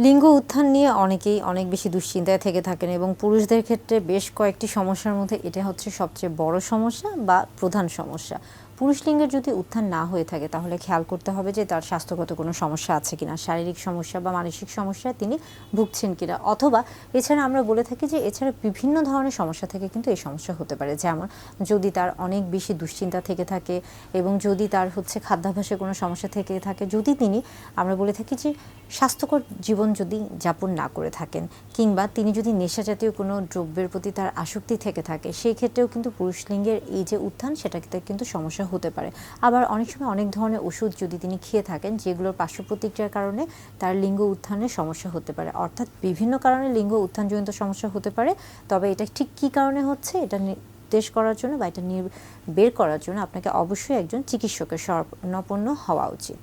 লিঙ্গ উত্থান নিয়ে অনেকেই অনেক বেশি দুশ্চিন্তায় থেকে থাকেন এবং পুরুষদের ক্ষেত্রে বেশ কয়েকটি সমস্যার মধ্যে এটা হচ্ছে সবচেয়ে বড় সমস্যা বা প্রধান সমস্যা। পুরুষ লিঙ্গের যদি উত্থান না হয়ে থাকে তাহলে খেয়াল করতে হবে যে তার স্বাস্থ্যগত কোনো সমস্যা আছে কিনা, শারীরিক সমস্যা বা মানসিক সমস্যায় তিনি ভুগছেন কিনা, অথবা এছাড়া আমরা বলে থাকি যে এছাড়া বিভিন্ন ধরনের সমস্যা থেকে কিন্তু এই সমস্যা হতে পারে। যেমন যদি তার অনেক বেশি দুশ্চিন্তা থেকে থাকে এবং যদি তার হচ্ছে খাদ্যাভ্যাসে কোনো সমস্যা থেকে থাকে, যদি তিনি আমরা বলে থাকি যে স্বাস্থ্যকর জীবন যদি যাপন না করে থাকেন, কিংবা তিনি যদি নেশা জাতীয় কোনো দ্রব্যের প্রতি তার আসক্তি থেকে থাকে, সেই ক্ষেত্রেও কিন্তু পুরুষ লিঙ্গের এই যে উত্থান সেটাতে কিন্তু সমস্যা হতে পারে। আবার অনেক সময় অনেক ধরনের ওষুধ যদি তিনি খেয়ে থাকেন যেগুলোর পার্শ্ব প্রতিক্রিয়ার কারণে তার লিঙ্গ উত্থানের সমস্যা হতে পারে। অর্থাৎ বিভিন্ন কারণে লিঙ্গ উত্থানজনিত সমস্যা হতে পারে, তবে এটা ঠিক কী কারণে হচ্ছে এটা নির্দেশ করার জন্য বা এটা বের করার জন্য আপনাকে অবশ্যই একজন চিকিৎসকের শরণাপন্ন হওয়া উচিত।